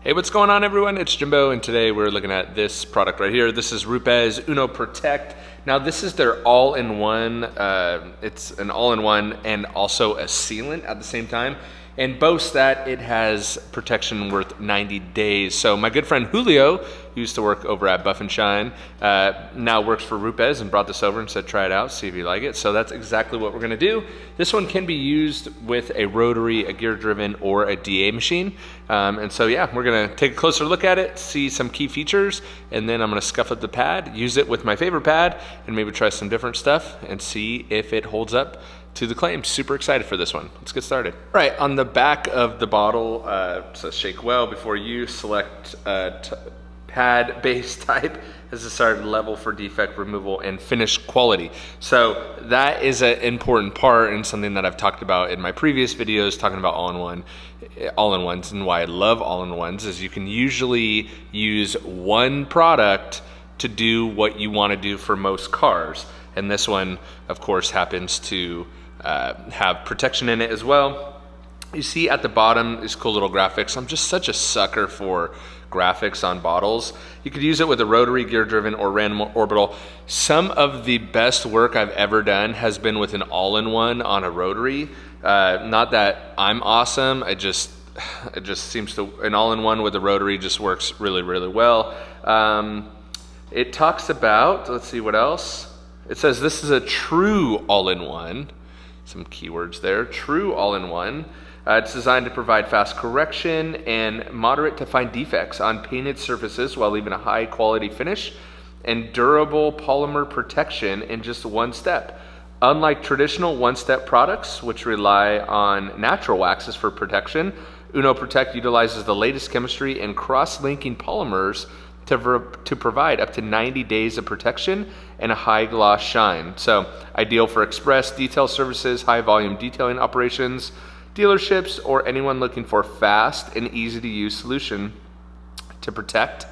Hey, what's going on, everyone? It's Jimbo, and today we're looking at this product right here. This is Rupes Uno Protect. Now, this is their all-in-one. It's an all-in-one and also a sealant at the same time, and boasts that it has protection worth 90 days. So my good friend Julio, who used to work over at Buff and Shine, now works for Rupes and brought this over and said, try it out, see if you like it. So that's exactly what we're gonna do. This one can be used with a rotary, a gear-driven, or a DA machine. And so yeah, we're gonna take a closer look at it, see some key features, and then I'm gonna scuff up the pad, use it with my favorite pad, and maybe try some different stuff and see if it holds up to the claim. Super excited for this one. Let's get started. All right, on the back of the bottle, it says shake well before use, select pad base type as a started level for defect removal and finish quality. So that is an important part and something that I've talked about in my previous videos, talking about all-in-ones, and why I love all-in-ones is you can usually use one product to do what you want to do for most cars. And this one, of course, happens to have protection in it as well. You see at the bottom is cool little graphics. I'm just such a sucker for graphics on bottles. You could use it with a rotary, gear-driven, or random orbital. Some of the best work I've ever done has been with an all-in-one on a rotary. Not that I'm awesome, it just seems to, an all-in-one with a rotary just works really, really well. It talks about, let's see what else. It says this is a true all-in-one. Some keywords there, true all-in-one. It's designed to provide fast correction and moderate to fine defects on painted surfaces while leaving a high quality finish and durable polymer protection in just one step. Unlike traditional one-step products, which rely on natural waxes for protection, Uno Protect utilizes the latest chemistry and cross-linking polymers to provide up to 90 days of protection and a high gloss shine. So ideal for express detail services, high volume detailing operations, dealerships, or anyone looking for fast and easy to use solution to protect,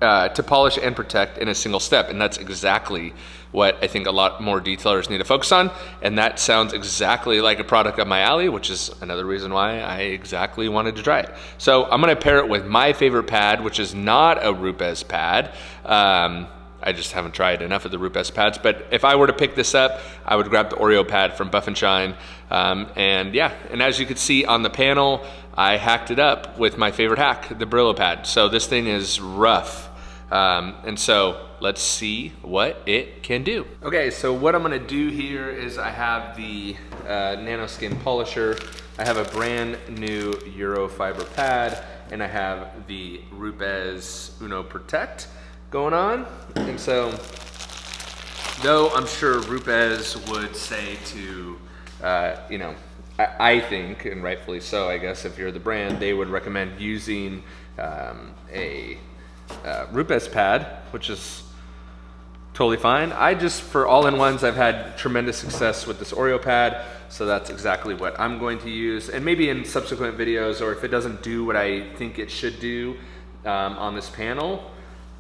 to polish and protect in a single step. And that's exactly what I think a lot more detailers need to focus on. And that sounds exactly like a product up my alley, which is another reason why I exactly wanted to try it. So I'm gonna pair it with my favorite pad, which is not a Rupes pad. I just haven't tried enough of the Rupes pads, but if I were to pick this up, I would grab the Oreo pad from Buff and Shine. And yeah, and as you can see on the panel, I hacked it up with my favorite hack, the Brillo pad. So this thing is rough. And so let's see what it can do. Okay, so what I'm gonna do here is I have the nanoskin polisher. I have a brand new Euro fiber pad, and I have the Rupes Uno Protect going on. And so, though I'm sure Rupes would say to, you know, I think, and rightfully so, I guess, if you're the brand, they would recommend using a Rupes pad, which is totally fine. I just, for all-in-ones, I've had tremendous success with this Oreo pad, so that's exactly what I'm going to use. And maybe in subsequent videos, or if it doesn't do what I think it should do on this panel,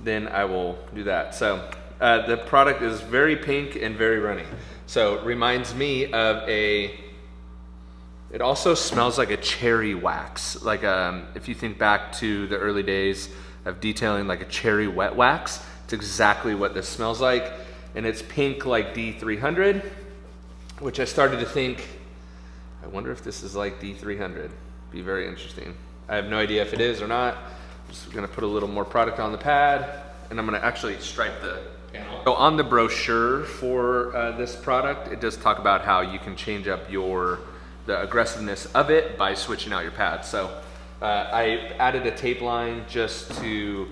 then I will do that. So the product is very pink and very runny. So it reminds me of it also smells like a cherry wax. Like if you think back to the early days of detailing, like a cherry wet wax, it's exactly what this smells like. And it's pink like D300, which I started to think, I wonder if this is like D300. Be very interesting. I have no idea if it is or not. I'm just gonna put a little more product on the pad, and I'm gonna actually stripe the panel. So on the brochure for this product, it does talk about how you can change up the aggressiveness of it by switching out your pads. So I added a tape line just to,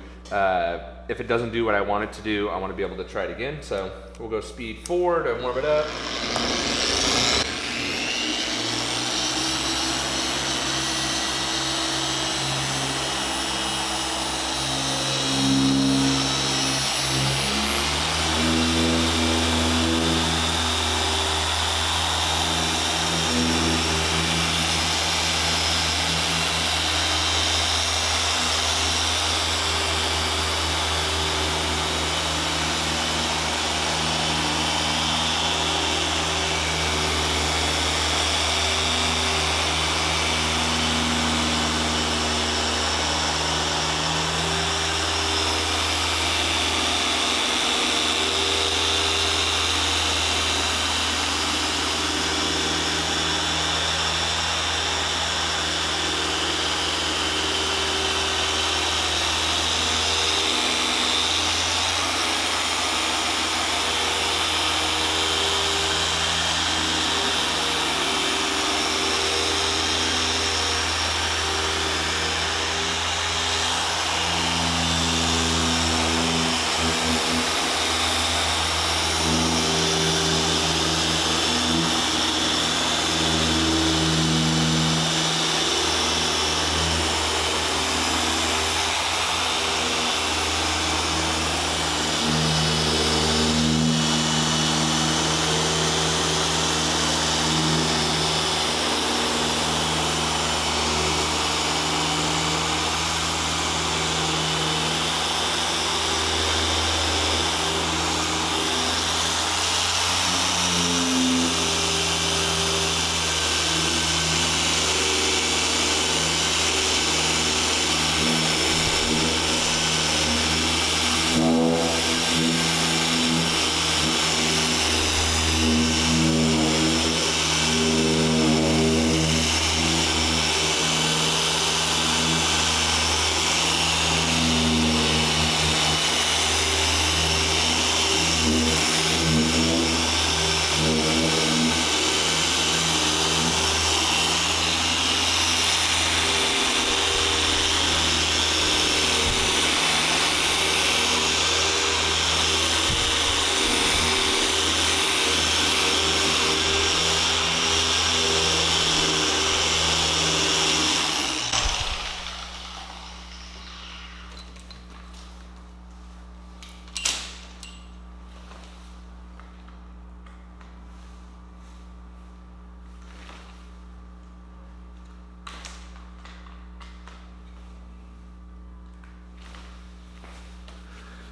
if it doesn't do what I want it to do, I want to be able to try it again. So we'll go speed 4 to warm it up.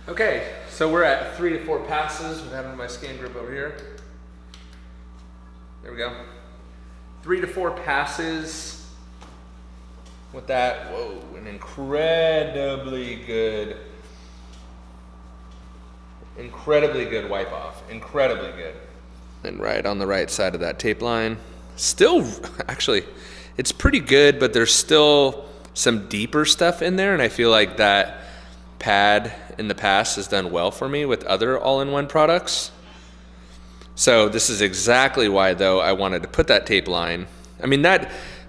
Okay, so we're at 3 to 4 passes. I'm having my scan group over here. There we go. 3 to 4 passes with that. Whoa, an incredibly good wipe off. Incredibly good. And right on the right side of that tape line. Still, actually, it's pretty good, but there's still some deeper stuff in there, and I feel like that pad in the past has done well for me with other all-in-one products. So this is exactly why, though, I wanted to put that tape line. I mean,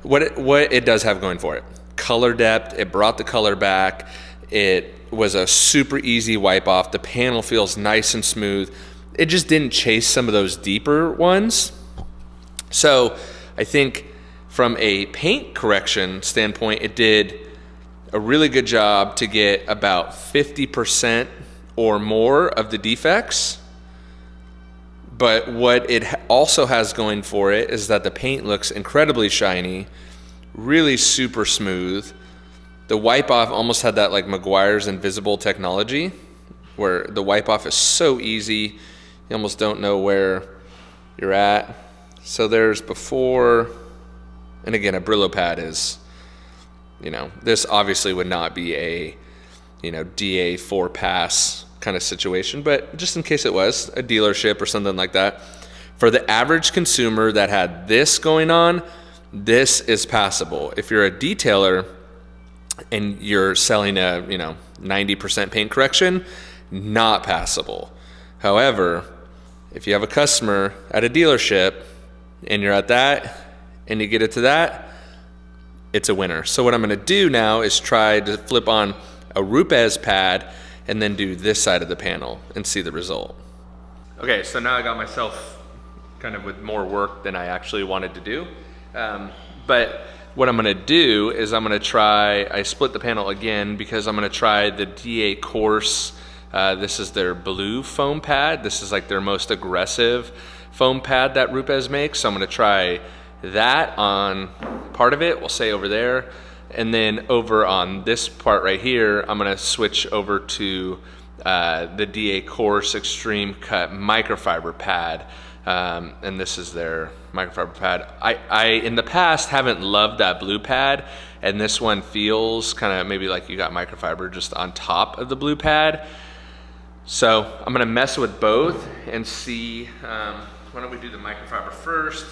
what it does have going for it. Color depth, it brought the color back. It was a super easy wipe off. The panel feels nice and smooth. It just didn't chase some of those deeper ones. So I think from a paint correction standpoint, it did a really good job to get about 50% or more of the defects. But what it also has going for it is that the paint looks incredibly shiny, really super smooth. The wipe off almost had that like Meguiar's invisible technology, where the wipe off is so easy, you almost don't know where you're at. So there's before, and again, a Brillo pad is, this obviously would not be a, DA 4 pass kind of situation, but just in case it was a dealership or something like that, for the average consumer that had this going on, this is passable. If you're a detailer and you're selling a 90% paint correction, not passable. However, if you have a customer at a dealership and you're at that and you get it to that, it's a winner. So what I'm going to do now is try to flip on a Rupes pad and then do this side of the panel and see the result. Okay, so now I got myself kind of with more work than I actually wanted to do. But what I'm gonna do is I split the panel again because I'm gonna try the DA Course. This is their blue foam pad. This is like their most aggressive foam pad that Rupes makes. So I'm gonna try that on part of it, we'll say over there. And then over on this part right here, I'm gonna switch over to the DA Course Extreme Cut microfiber pad. And this is their microfiber pad. I in the past haven't loved that blue pad, and this one feels kind of maybe like you got microfiber just on top of the blue pad. So I'm gonna mess with both and see, why don't we do the microfiber first.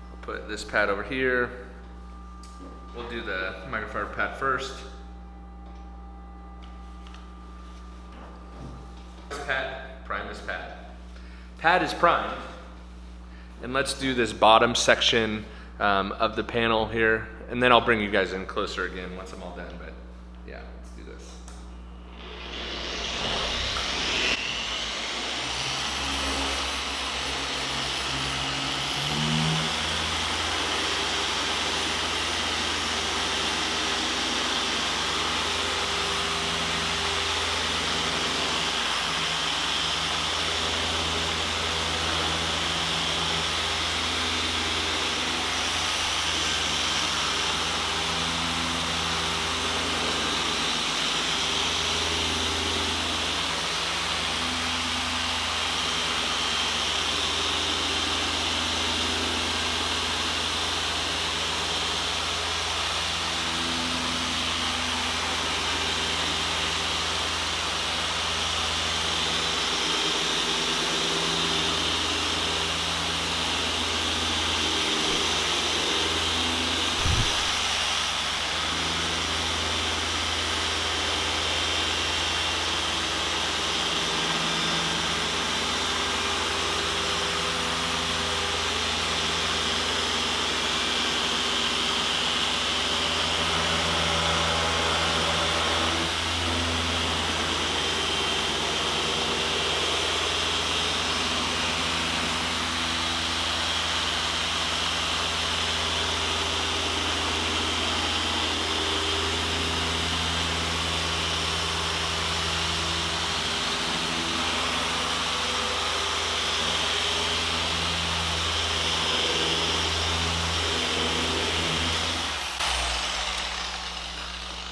We'll put this pad over here. We'll do the microfiber pad first. Pad, prime this pad. Pad is primed. And let's do this bottom section of the panel here, and then I'll bring you guys in closer again once I'm all done, but yeah, let's do this.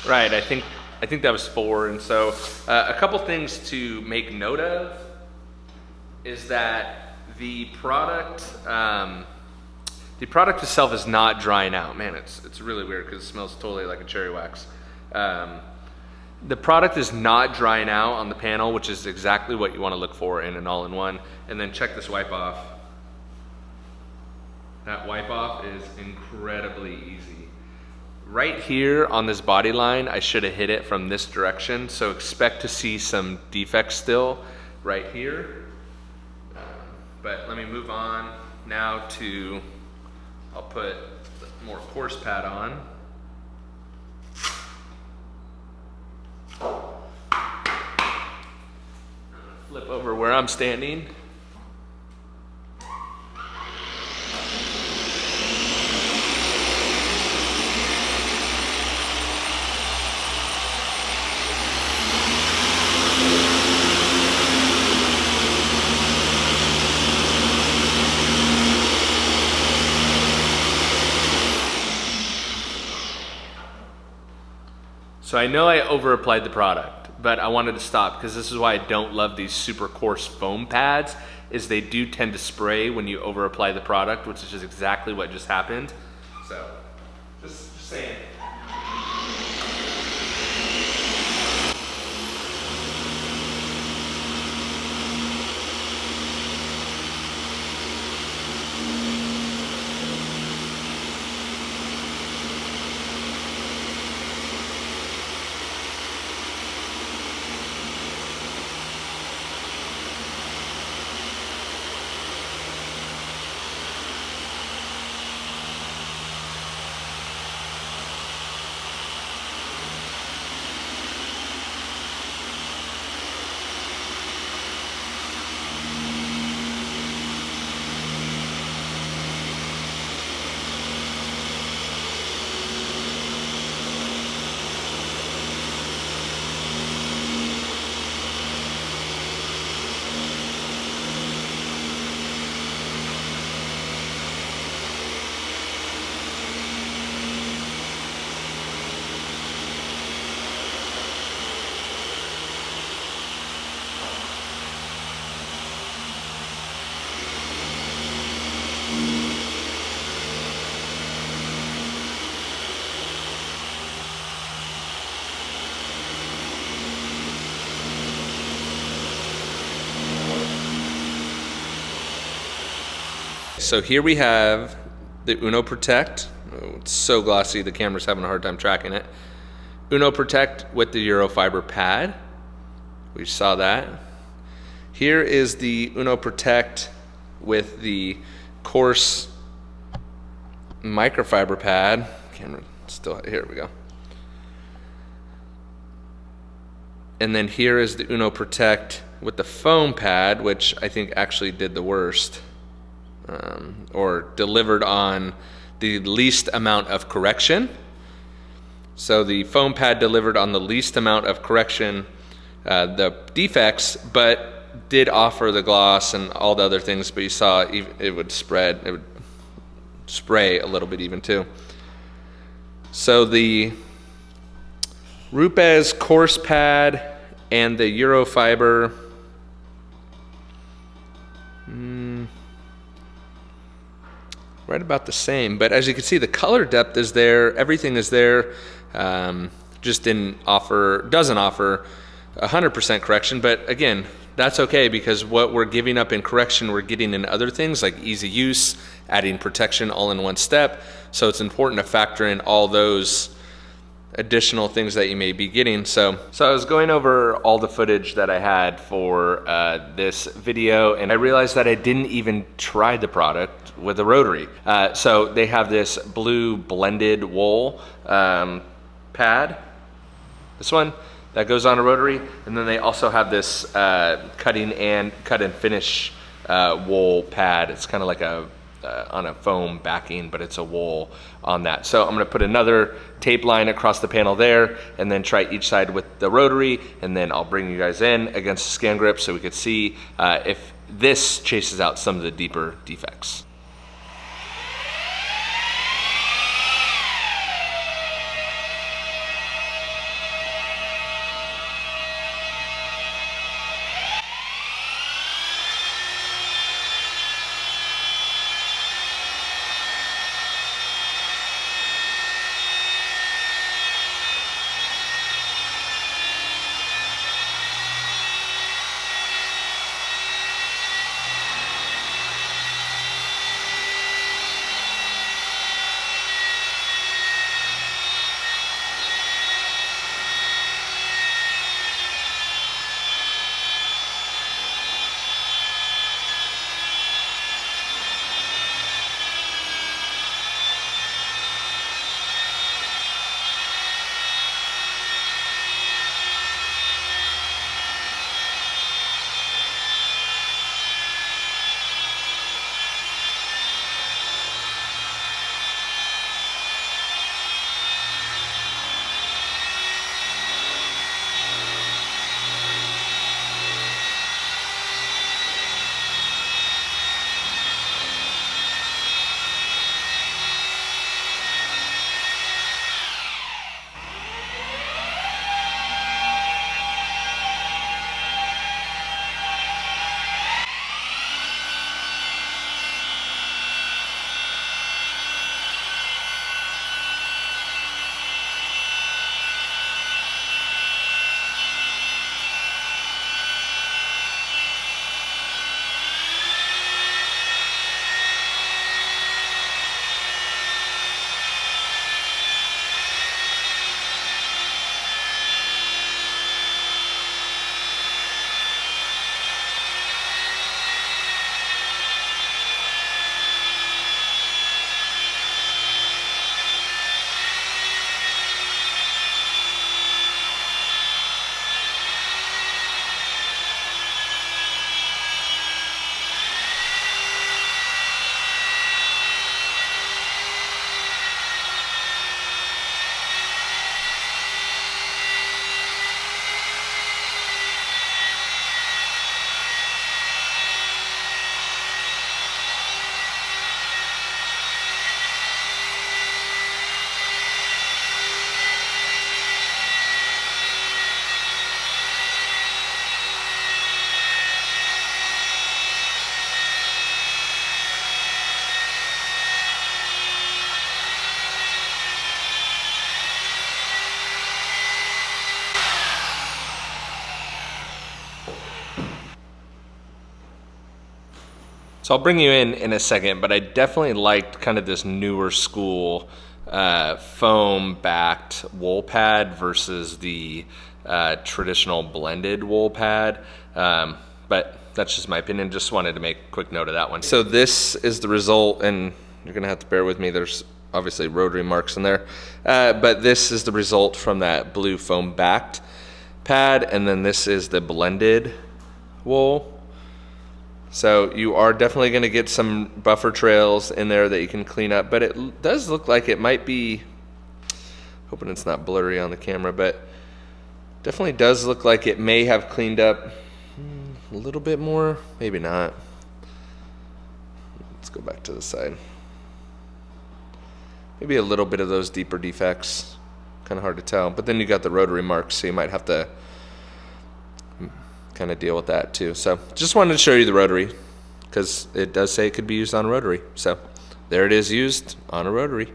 Right, I think I think that was 4. And so a couple things to make note of is that the product itself is not drying out. Man, it's really weird because it smells totally like a cherry wax. The product is not drying out on the panel, which is exactly what you want to look for in an all-in-one. And then check this wipe off. That wipe off is incredibly easy. Right here on this body line, I should have hit it from this direction, so expect to see some defects still right here. But let me move on now to, I'll put more coarse pad on. Flip over where I'm standing. So I know I over applied the product, but I wanted to stop because this is why I don't love these super coarse foam pads, is they do tend to spray when you over apply the product, which is just exactly what just happened. So just saying. So here we have the Uno Protect. Oh, it's so glossy, the camera's having a hard time tracking it. Uno Protect with the Eurofiber pad. We saw that. Here is the Uno Protect with the coarse microfiber pad. Camera still, here we go. And then here is the Uno Protect with the foam pad, which I think actually did the worst. Or delivered on the least amount of correction. So the foam pad delivered on the least amount of correction, the defects, but did offer the gloss and all the other things, but you saw it would spread, it would spray a little bit even too. So the Rupes coarse pad and the Eurofiber, right about the same, but as you can see, the color depth is there, everything is there. Just doesn't offer 100% correction, but again, that's okay, because what we're giving up in correction, we're getting in other things like easy use, adding protection all in one step. So it's important to factor in all those additional things that you may be getting. So I was going over all the footage that I had for this video, and I realized that I didn't even try the product with a rotary. So they have this blue blended wool pad, this one, that goes on a rotary, and then they also have this cut and finish wool pad. It's kind of like a on a foam backing, but it's a wool on that. So I'm gonna put another tape line across the panel there, and then try each side with the rotary, and then I'll bring you guys in against the scan grip so we could see if this chases out some of the deeper defects. So I'll bring you in a second, but I definitely liked kind of this newer school foam backed wool pad versus the traditional blended wool pad. But that's just my opinion. Just wanted to make a quick note of that one. So this is the result, and you're gonna have to bear with me. There's obviously rotary marks in there, but this is the result from that blue foam backed pad, and then this is the blended wool. So you are definitely going to get some buffer trails in there that you can clean up, but it does look like it might be, hoping it's not blurry on the camera, but definitely does look like it may have cleaned up a little bit more, maybe not. Let's go back to the side. Maybe a little bit of those deeper defects, kind of hard to tell, but then you got the rotary marks, so you might have to kind of deal with that too. So just wanted to show you the rotary because it does say it could be used on a rotary. So there it is, used on a rotary.